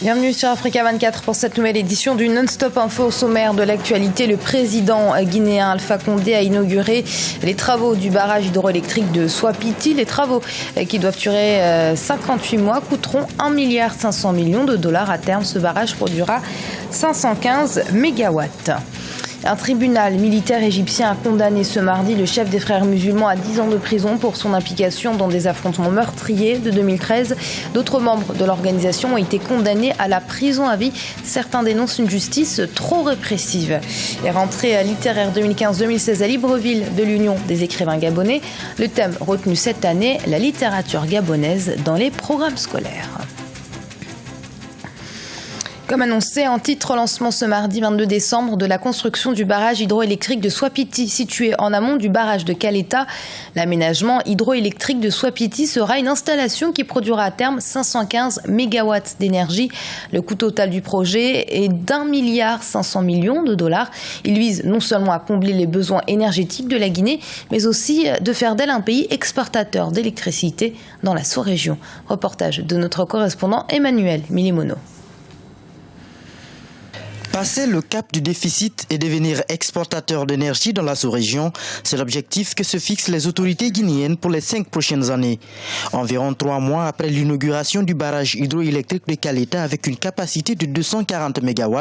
Bienvenue sur Africa 24 pour cette nouvelle édition du Non-Stop Info. Au sommaire de l'actualité, le président guinéen Alpha Condé a inauguré les travaux du barrage hydroélectrique de Swapiti. Les travaux qui doivent durer 58 mois coûteront 1,5 milliard de dollars. À terme, ce barrage produira 515 mégawatts. Un tribunal militaire égyptien a condamné ce mardi le chef des frères musulmans à 10 ans de prison pour son implication dans des affrontements meurtriers de 2013. D'autres membres de l'organisation ont été condamnés à la prison à vie. Certains dénoncent une justice trop répressive. Et rentrée littéraire 2015-2016 à Libreville de l'Union des écrivains gabonais. Le thème retenu cette année, la littérature gabonaise dans les programmes scolaires. Comme annoncé en titre, lancement ce mardi 22 décembre de la construction du barrage hydroélectrique de Swapiti, situé en amont du barrage de Caleta. L'aménagement hydroélectrique de Swapiti sera une installation qui produira à terme 515 mégawatts d'énergie. Le coût total du projet est d'1,5 milliard de dollars. Il vise non seulement à combler les besoins énergétiques de la Guinée, mais aussi de faire d'elle un pays exportateur d'électricité dans la sous-région. Reportage de notre correspondant Emmanuel Milimono. Passer le cap du déficit et devenir exportateur d'énergie dans la sous-région, c'est l'objectif que se fixent les autorités guinéennes pour les 5 prochaines années. Environ 3 mois après l'inauguration du barrage hydroélectrique de Caleta avec une capacité de 240 MW,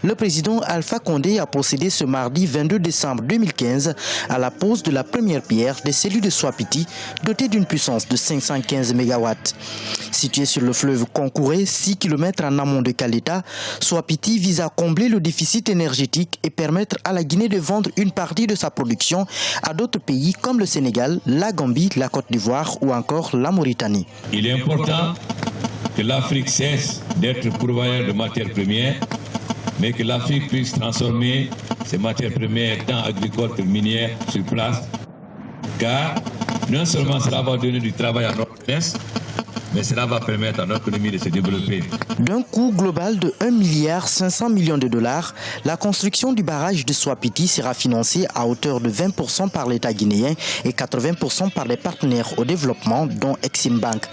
le président Alpha Condé a procédé ce mardi 22 décembre 2015 à la pose de la première pierre des cellules de Swapiti, dotées d'une puissance de 515 MW. Situé sur le fleuve Concouré, 6 km en amont de Caleta, Swapiti vise à combler le déficit énergétique et permettre à la Guinée de vendre une partie de sa production à d'autres pays comme le Sénégal, la Gambie, la Côte d'Ivoire ou encore la Mauritanie. Il est important que l'Afrique cesse d'être pourvoyeur de matières premières, mais que l'Afrique puisse transformer ces matières premières tant agricoles que minières sur place, car non seulement cela va donner du travail à notre jeunesse, mais cela va permettre à notre économie de se développer. D'un coût global de 1,5 milliard de dollars, la construction du barrage de Swapiti sera financée à hauteur de 20% par l'État guinéen et 80% par les partenaires au développement, dont Exim Bank.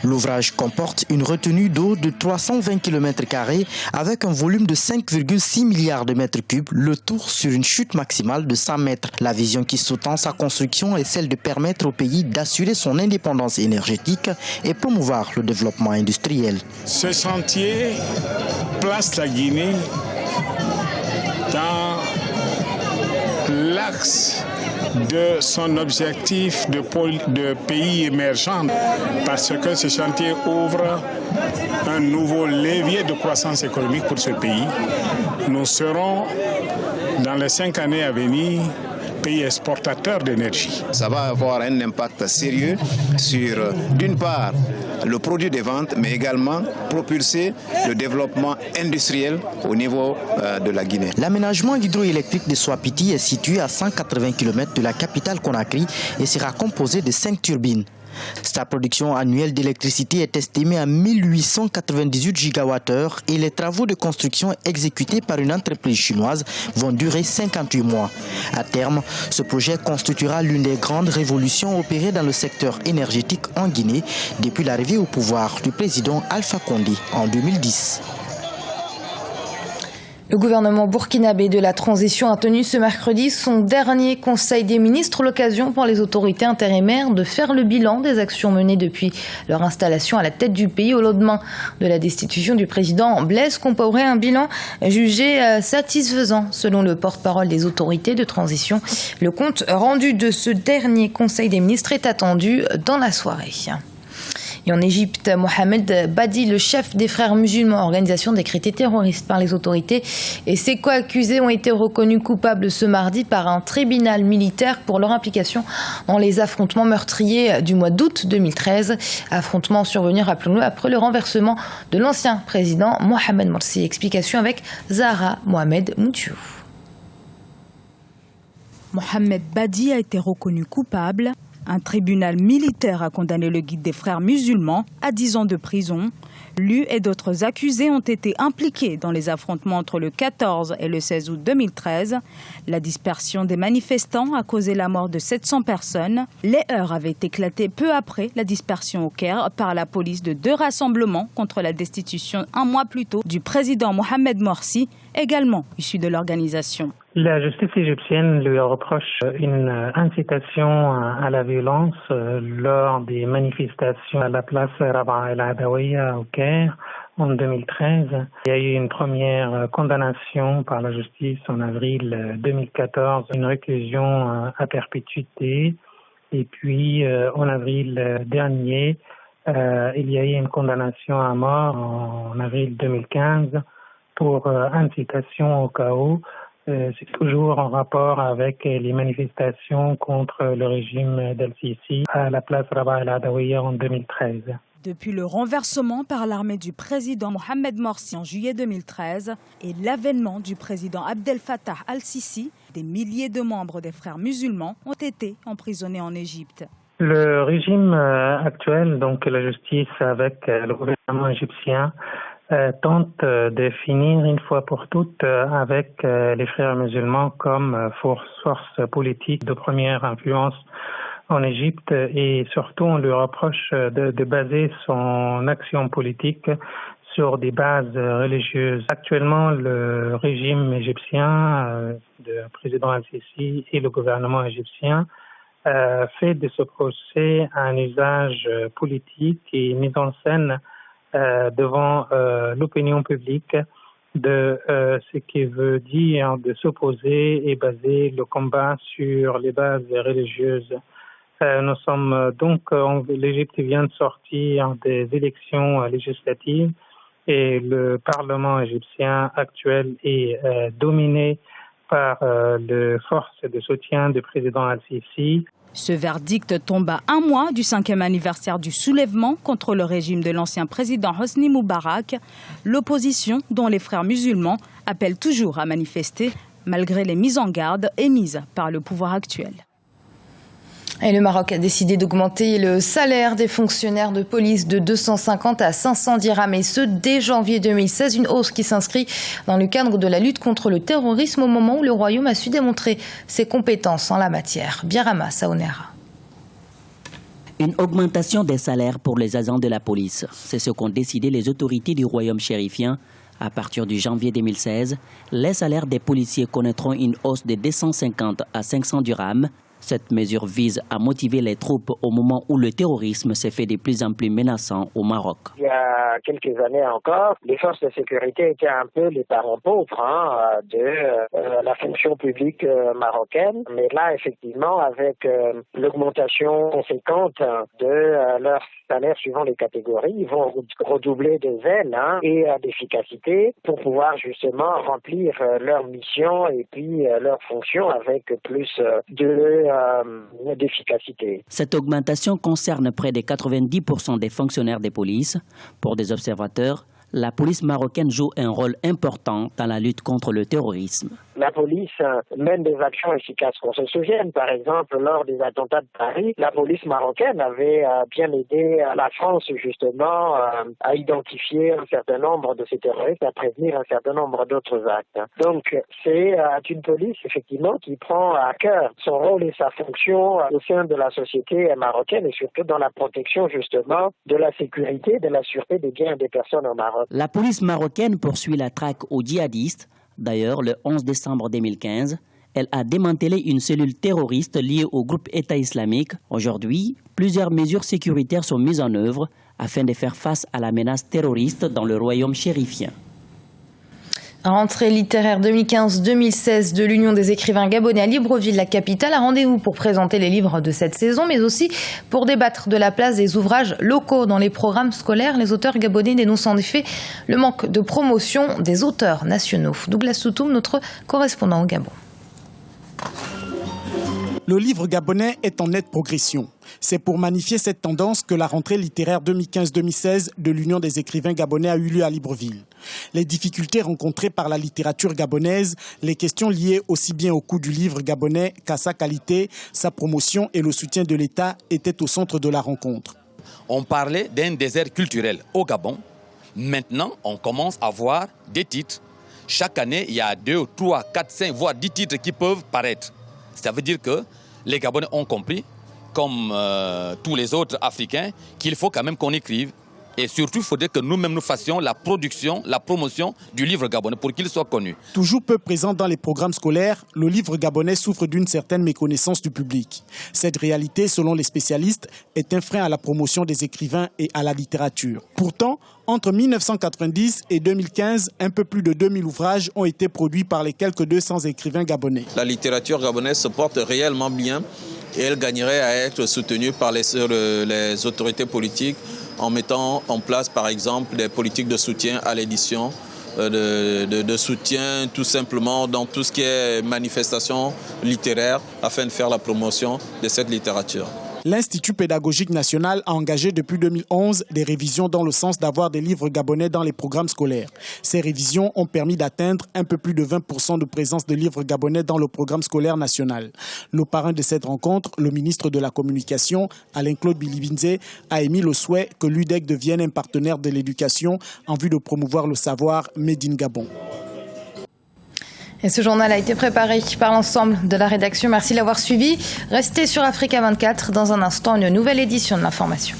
L'ouvrage comporte une retenue d'eau de 320 km² avec un volume de 5,6 milliards de mètres cubes, le tout sur une chute maximale de 100 mètres. La vision qui sous-tend sa construction est celle de permettre au pays d'assurer son indépendance énergétique et promouvoir le développement industriel. Ce chantier place la Guinée dans l'axe de son objectif de pays émergent parce que ce chantier ouvre un nouveau levier de croissance économique pour ce pays. Nous serons dans les 5 années à venir pays exportateur d'énergie. Ça va avoir un impact sérieux sur, d'une part, le produit des ventes, mais également propulser le développement industriel au niveau de la Guinée. L'aménagement hydroélectrique de Swapiti est situé à 180 km de la capitale Conakry et sera composé de 5 turbines. Sa production annuelle d'électricité est estimée à 1898 gigawattheures et les travaux de construction exécutés par une entreprise chinoise vont durer 58 mois. À terme, ce projet constituera l'une des grandes révolutions opérées dans le secteur énergétique en Guinée depuis l'arrivée au pouvoir du président Alpha Condé en 2010. Le gouvernement burkinabé de la transition a tenu ce mercredi son dernier conseil des ministres, l'occasion pour les autorités intérimaires de faire le bilan des actions menées depuis leur installation à la tête du pays au lendemain de la destitution du président Blaise Compaoré, un bilan jugé satisfaisant selon le porte-parole des autorités de transition. Le compte rendu de ce dernier conseil des ministres est attendu dans la soirée. Et en Égypte, Mohamed Badi, le chef des frères musulmans, organisation décrétée terroriste par les autorités, et ses co-accusés ont été reconnus coupables ce mardi par un tribunal militaire pour leur implication dans les affrontements meurtriers du mois d'août 2013. Affrontements survenus, rappelons-le, après le renversement de l'ancien président Mohamed Morsi. Explication avec Zahra Mohamed Moutiou. Mohamed Badi a été reconnu coupable Un tribunal militaire a condamné le guide des frères musulmans à 10 ans de prison. Lui et d'autres accusés ont été impliqués dans les affrontements entre le 14 et le 16 août 2013. La dispersion des manifestants a causé la mort de 700 personnes. Les heurts avaient éclaté peu après la dispersion au Caire par la police de 2 rassemblements contre la destitution un mois plus tôt du président Mohamed Morsi, également issu de l'organisation. La justice égyptienne lui reproche une incitation à la violence lors des manifestations à la place Rabaa El Adawiya au Caire en 2013. Il y a eu une première condamnation par la justice en avril 2014, une réclusion à perpétuité. Et puis en avril dernier, il y a eu une condamnation à mort en avril 2015 pour incitation au chaos. C'est toujours en rapport avec les manifestations contre le régime d'Al-Sisi à la place Rabaa El Adawiya en 2013. Depuis le renversement par l'armée du président Mohamed Morsi en juillet 2013 et l'avènement du président Abdel Fattah al-Sisi, des milliers de membres des frères musulmans ont été emprisonnés en Égypte. Le régime actuel, donc la justice avec le gouvernement égyptien, tente de finir une fois pour toutes avec les frères musulmans comme force politique de première influence en Égypte, et surtout on lui reproche de baser son action politique sur des bases religieuses. Actuellement, le régime égyptien, le président Al-Sisi et le gouvernement égyptien fait de ce procès un usage politique et mise en scène devant l'opinion publique de ce qui veut dire de s'opposer et baser le combat sur les bases religieuses. Nous sommes donc, l'Égypte vient de sortir des élections législatives et le Parlement égyptien actuel est dominé par les forces de soutien du président Al-Sisi. Ce verdict tombe à 1 mois du 5e anniversaire du soulèvement contre le régime de l'ancien président Hosni Moubarak. L'opposition, dont les frères musulmans, appelle toujours à manifester, malgré les mises en garde émises par le pouvoir actuel. Et le Maroc a décidé d'augmenter le salaire des fonctionnaires de police de 250 à 500 dirhams, et ce dès janvier 2016, une hausse qui s'inscrit dans le cadre de la lutte contre le terrorisme au moment où le Royaume a su démontrer ses compétences en la matière. Birama Saonera. Une augmentation des salaires pour les agents de la police, c'est ce qu'ont décidé les autorités du Royaume chérifien. À partir du janvier 2016, les salaires des policiers connaîtront une hausse de 250 à 500 dirhams. Cette mesure vise à motiver les troupes au moment où le terrorisme s'est fait de plus en plus menaçant au Maroc. Il y a quelques années encore, les forces de sécurité étaient un peu les parents pauvres de la fonction publique marocaine. Mais là, effectivement, avec l'augmentation conséquente de leur salaire suivant les catégories, ils vont redoubler de zèle et d'efficacité pour pouvoir justement remplir leur mission et puis leur fonction avec plus d'efficacité. Cette augmentation concerne près de 90% des fonctionnaires des polices. Pour des observateurs, la police marocaine joue un rôle important dans la lutte contre le terrorisme. La police mène des actions efficaces. Qu'on se souvienne, par exemple, lors des attentats de Paris, la police marocaine avait bien aidé la France justement à identifier un certain nombre de ces terroristes, à prévenir un certain nombre d'autres actes. Donc c'est une police effectivement qui prend à cœur son rôle et sa fonction au sein de la société marocaine, et surtout dans la protection justement de la sécurité, de la sûreté des biens et des personnes au Maroc. La police marocaine poursuit la traque aux djihadistes. D'ailleurs, le 11 décembre 2015, elle a démantelé une cellule terroriste liée au groupe État islamique. Aujourd'hui, plusieurs mesures sécuritaires sont mises en œuvre afin de faire face à la menace terroriste dans le royaume chérifien. Rentrée littéraire 2015-2016 de l'Union des écrivains gabonais à Libreville, la capitale, a rendez-vous pour présenter les livres de cette saison, mais aussi pour débattre de la place des ouvrages locaux dans les programmes scolaires. Les auteurs gabonais dénoncent en effet le manque de promotion des auteurs nationaux. Douglas Soutoum, notre correspondant au Gabon. Le livre gabonais est en nette progression. C'est pour magnifier cette tendance que la rentrée littéraire 2015-2016 de l'Union des écrivains gabonais a eu lieu à Libreville. Les difficultés rencontrées par la littérature gabonaise, les questions liées aussi bien au coût du livre gabonais qu'à sa qualité, sa promotion et le soutien de l'État étaient au centre de la rencontre. On parlait d'un désert culturel au Gabon. Maintenant, on commence à voir des titres. Chaque année, il y a 2, 3, 4, 5, voire 10 titres qui peuvent paraître. Ça veut dire que les Gabonais ont compris, comme tous les autres Africains, qu'il faut quand même qu'on écrive. Et surtout, il faudrait que nous-mêmes nous fassions la production, la promotion du livre gabonais pour qu'il soit connu. Toujours peu présent dans les programmes scolaires, le livre gabonais souffre d'une certaine méconnaissance du public. Cette réalité, selon les spécialistes, est un frein à la promotion des écrivains et à la littérature. Pourtant, entre 1990 et 2015, un peu plus de 2000 ouvrages ont été produits par les quelques 200 écrivains gabonais. La littérature gabonaise se porte réellement bien et elle gagnerait à être soutenue par les autorités politiques en mettant en place, par exemple, des politiques de soutien à l'édition, de soutien tout simplement dans tout ce qui est manifestation littéraire afin de faire la promotion de cette littérature. L'Institut pédagogique national a engagé depuis 2011 des révisions dans le sens d'avoir des livres gabonais dans les programmes scolaires. Ces révisions ont permis d'atteindre un peu plus de 20% de présence de livres gabonais dans le programme scolaire national. Le parrain de cette rencontre, le ministre de la Communication, Alain-Claude Bilibinze, a émis le souhait que l'UDEC devienne un partenaire de l'éducation en vue de promouvoir le savoir Made in Gabon. Et ce journal a été préparé par l'ensemble de la rédaction. Merci de l'avoir suivi. Restez sur Africa 24. Dans un instant, une nouvelle édition de l'information.